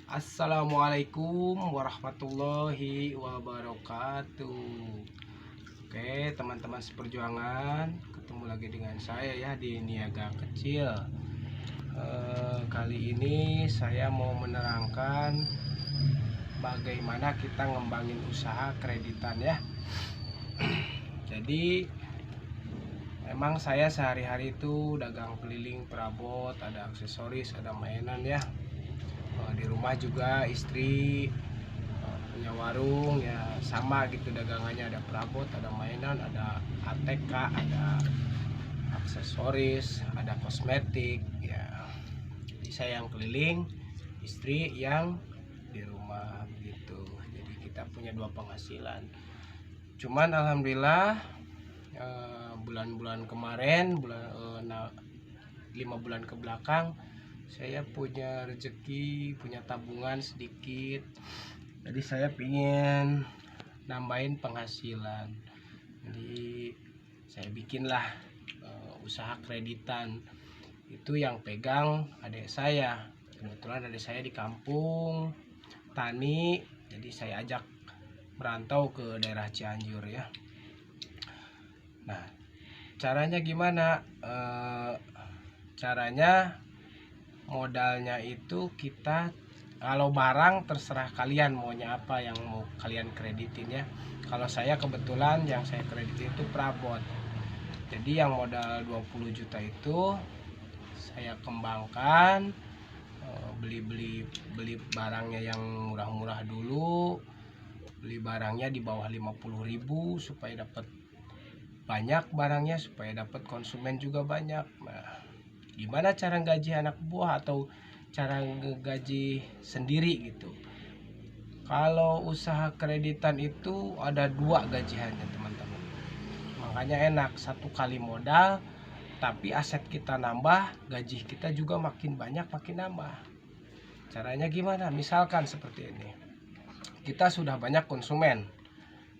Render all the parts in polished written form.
Assalamualaikum warahmatullahi wabarakatuh. Oke, teman-teman seperjuangan, ketemu lagi dengan saya ya di Niaga Kecil. Kali ini saya mau menerangkan bagaimana kita ngembangin usaha kreditan ya. Jadi emang saya sehari-hari itu dagang keliling perabot, ada aksesoris, ada mainan ya. Di rumah juga istri punya warung ya, sama gitu dagangannya, ada perabot, ada mainan, ada ATK, ada aksesoris, ada kosmetik ya. Jadi saya yang keliling, istri yang di rumah gitu. Jadi kita punya dua penghasilan. Cuman alhamdulillah bulan-bulan kemarin, 5 bulan ke belakang saya punya rezeki, punya tabungan sedikit. Jadi saya pingin nambahin penghasilan. Jadi saya bikinlah usaha kreditan. Itu yang pegang adik saya. Kebetulan adik saya di kampung tani, jadi saya ajak merantau ke daerah Cianjur ya. Nah, caranya gimana? Caranya modalnya itu kita, kalau barang terserah kalian maunya apa yang mau kalian kreditin ya. Kalau saya kebetulan yang saya kreditin itu perabot. Jadi yang modal 20 juta itu saya kembangkan, beli barangnya yang murah-murah dulu. Beli barangnya di bawah 50.000 supaya dapat banyak barangnya, supaya dapat konsumen juga banyak. Nah, gimana cara gaji anak buah atau cara gaji sendiri gitu. Kalau usaha kreditan itu ada dua gajiannya teman-teman. Makanya enak, satu kali modal tapi aset kita nambah, gaji kita juga makin banyak, makin nambah. Caranya gimana? Misalkan seperti ini, kita sudah banyak konsumen.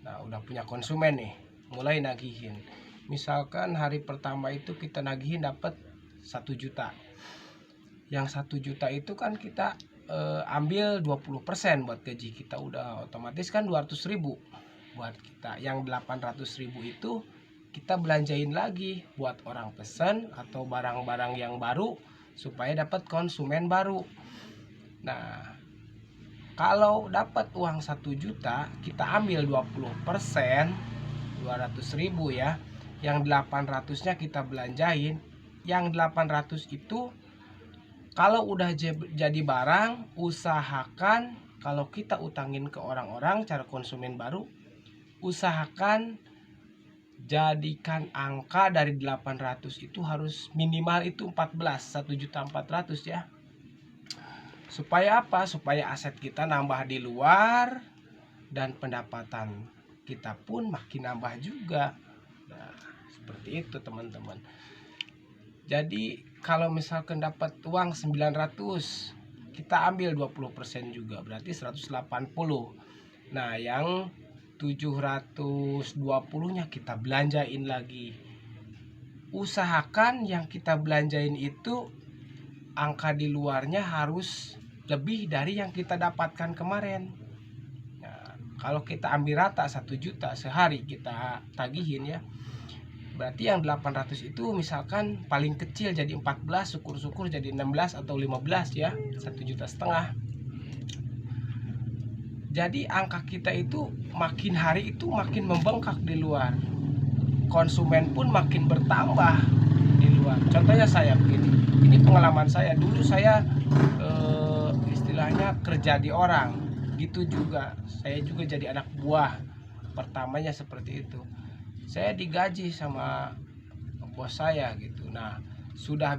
Nah, udah punya konsumen nih, mulai nagihin. Misalkan hari pertama itu kita nagihin dapat 1 juta. Yang 1 juta itu kan kita ambil 20% buat gaji kita, udah otomatis kan 200.000 buat kita. Yang 800.000 itu kita belanjain lagi buat orang pesan atau barang-barang yang baru supaya dapat konsumen baru. Nah, kalau dapat uang 1 juta, kita ambil 20%, 200.000 ya. Yang 800-nya kita belanjain. Yang 800 itu kalau udah jadi barang, usahakan kalau kita utangin ke orang-orang cara konsumen baru, usahakan jadikan angka dari 800 itu harus minimal itu 14, 1.400.000 ya. Supaya apa? Supaya aset kita nambah di luar dan pendapatan kita pun makin nambah juga. Nah, seperti itu teman-teman. Jadi kalau misalkan dapat uang 900, kita ambil 20% juga, berarti 180. Nah, yang 720-nya kita belanjain lagi. Usahakan yang kita belanjain itu angka di luarnya harus lebih dari yang kita dapatkan kemarin. Nah, kalau kita ambil rata 1 juta sehari kita tagihin ya, berarti yang 800 itu misalkan paling kecil jadi 14, syukur-syukur jadi 16 atau 15 ya, 1,5 juta. Jadi angka kita itu makin hari itu makin membengkak di luar. Konsumen pun makin bertambah di luar. Contohnya saya begini, ini pengalaman saya. Dulu saya istilahnya kerja di orang, gitu juga. Saya juga jadi anak buah. Pertamanya seperti itu. Saya digaji sama bos saya gitu. Nah, sudah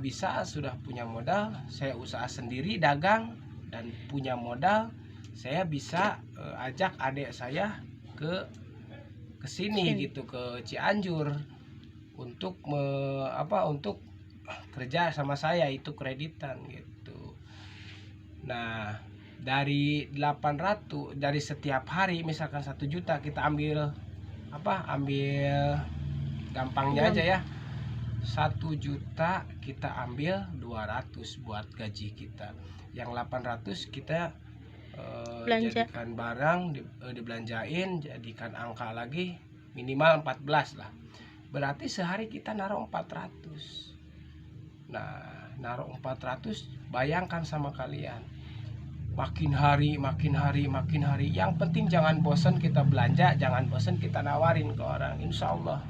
punya modal, saya usaha sendiri dagang dan punya modal, saya bisa ajak adik saya ke sini gitu, ke Cianjur untuk untuk kerja sama saya, itu kreditan gitu. Nah, dari 800, dari setiap hari misalkan 1 juta kita ambil gampangnya aja ya, 1 juta kita ambil 200 buat gaji kita. Yang 800 kita Belanja. Jadikan barang dibelanjain, jadikan angka lagi minimal 14 lah, berarti sehari kita naruh 400. Nah, naruh 400, bayangkan sama kalian, makin hari makin hari makin hari. Yang penting jangan bosan kita belanja, jangan bosan kita nawarin ke orang. Insya Allah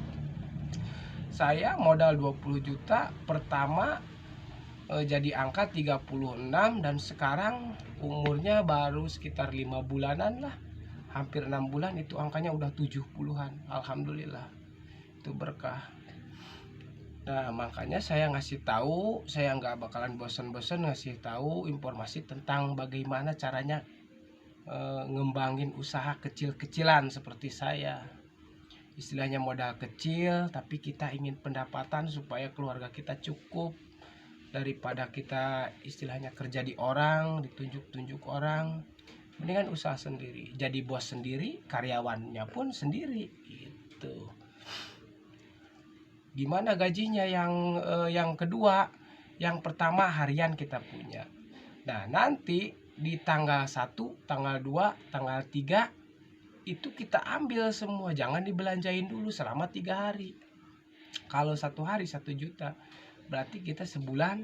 saya modal 20 juta pertama jadi angka 36, dan sekarang umurnya baru sekitar 5 bulanan lah, hampir 6 bulan, itu angkanya udah 70-an. Alhamdulillah, itu berkah. Nah, makanya saya ngasih tahu, saya nggak bakalan bosen-bosen ngasih tahu informasi tentang bagaimana caranya ngembangin usaha kecil-kecilan seperti saya. Istilahnya modal kecil, tapi kita ingin pendapatan supaya keluarga kita cukup, daripada kita istilahnya kerja di orang, ditunjuk-tunjuk orang. Mendingan usaha sendiri, jadi bos sendiri, karyawannya pun sendiri gitu. Gimana gajinya yang kedua? Yang pertama harian kita punya. Nah, nanti di tanggal 1, tanggal 2, tanggal 3 itu kita ambil semua, jangan dibelanjain dulu selama 3 hari. Kalau 1 hari 1 juta, berarti kita sebulan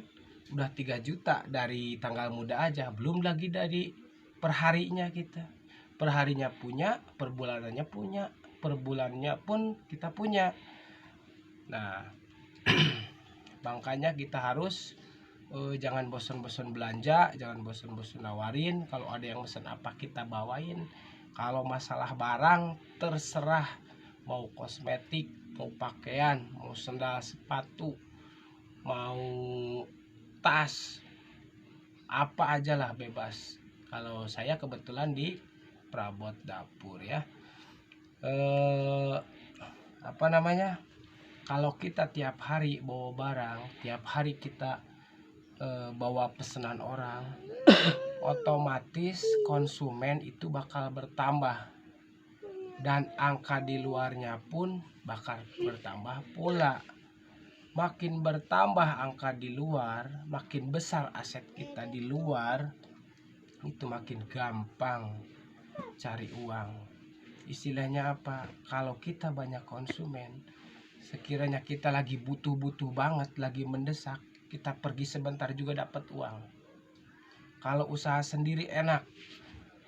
udah 3 juta dari tanggal muda aja, belum lagi dari perharinya kita. Perharinya punya, perbulanannya punya, perbulannya pun kita punya. Nah, makanya kita harus jangan bosan-bosan belanja, jangan bosan-bosan nawarin. Kalau ada yang pesan apa kita bawain. Kalau masalah barang terserah, mau kosmetik, mau pakaian, mau sendal sepatu, mau tas, apa aja lah bebas. Kalau saya kebetulan di perabot dapur ya. Apa namanya? Kalau kita tiap hari bawa barang, tiap hari kita bawa pesanan orang, otomatis konsumen itu bakal bertambah, dan angka di luarnya pun bakal bertambah pula. Makin bertambah angka di luar, makin besar aset kita di luar, itu makin gampang cari uang. Istilahnya apa? Kalau kita banyak konsumen, sekiranya kita lagi butuh-butuh banget, lagi mendesak, kita pergi sebentar juga dapat uang. Kalau usaha sendiri enak,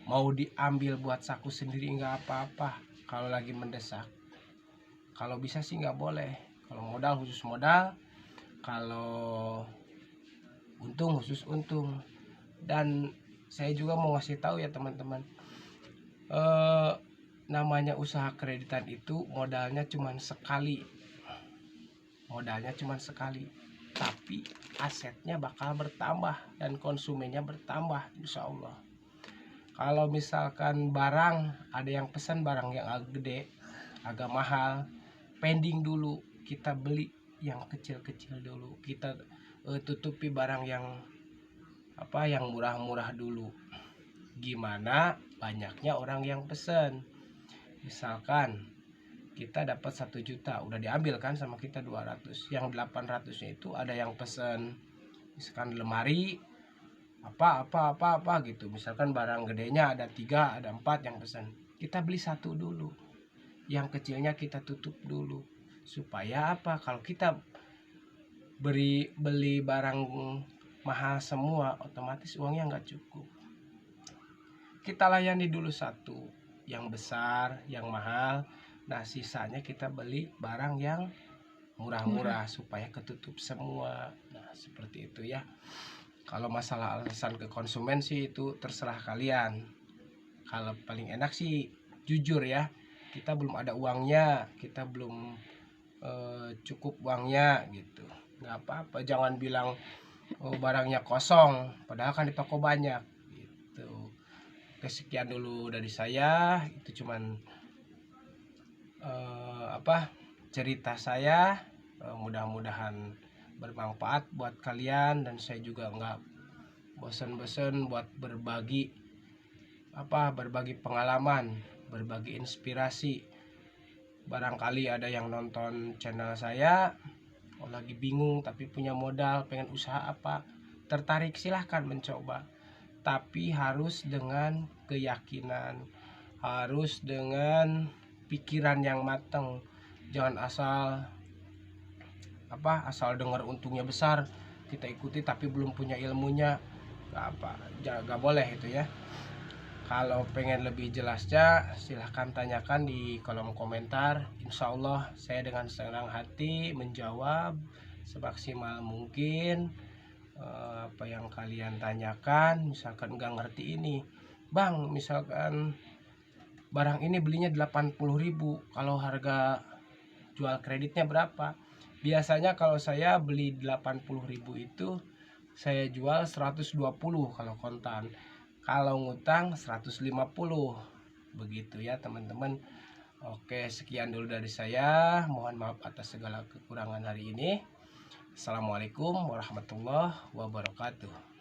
mau diambil buat saku sendiri nggak apa-apa. Kalau lagi mendesak, kalau bisa sih nggak boleh. Kalau modal khusus modal, kalau untung khusus untung. Dan saya juga mau ngasih tahu ya teman-teman, namanya usaha kreditan itu modalnya cuma sekali, tapi asetnya bakal bertambah dan konsumennya bertambah insya Allah. Kalau misalkan barang, ada yang pesan barang yang agak gede, agak mahal, pending dulu, kita beli yang kecil-kecil dulu, kita tutupi barang yang murah-murah dulu. Gimana banyaknya orang yang pesan. Misalkan kita dapat 1 juta, udah diambil kan sama kita 200, yang 800-nya itu ada yang pesen misalkan lemari apa gitu. Misalkan barang gedenya ada 3, ada 4 yang pesen, kita beli 1 dulu, yang kecilnya kita tutup dulu. Supaya apa? Kalau kita beli barang mahal semua, otomatis uangnya nggak cukup. Kita layani dulu 1 yang besar, yang mahal. Nah, sisanya kita beli barang yang murah-murah supaya ketutup semua. Nah, seperti itu ya. Kalau masalah alasan ke konsumen sih itu terserah kalian. Kalau paling enak sih jujur ya, kita belum ada uangnya, kita belum cukup uangnya gitu. Nggak apa-apa, jangan bilang barangnya kosong, padahal kan di toko banyak gitu. Sekian dulu dari saya, itu cuman cerita saya. Mudah-mudahan bermanfaat buat kalian, dan saya juga nggak bosan-bosan buat berbagi pengalaman, berbagi inspirasi. Barangkali ada yang nonton channel saya lagi bingung tapi punya modal, pengen usaha apa, tertarik, silahkan mencoba. tapi harus dengan keyakinan, harus dengan pikiran yang matang. Jangan asal dengar untungnya besar kita ikuti tapi belum punya ilmunya, gak boleh itu ya. Kalau pengen lebih jelasnya silahkan tanyakan di kolom komentar. Insya Allah saya dengan senang hati menjawab semaksimal mungkin apa yang kalian tanyakan. Misalkan nggak ngerti ini, Bang, misalkan barang ini belinya 80.000, kalau harga jual kreditnya berapa? Biasanya kalau saya beli 80.000 itu saya jual 120 kalau kontan. Kalau ngutang 150. Begitu ya teman-teman. Oke, sekian dulu dari saya. Mohon maaf atas segala kekurangan hari ini. Assalamualaikum warahmatullahi wabarakatuh.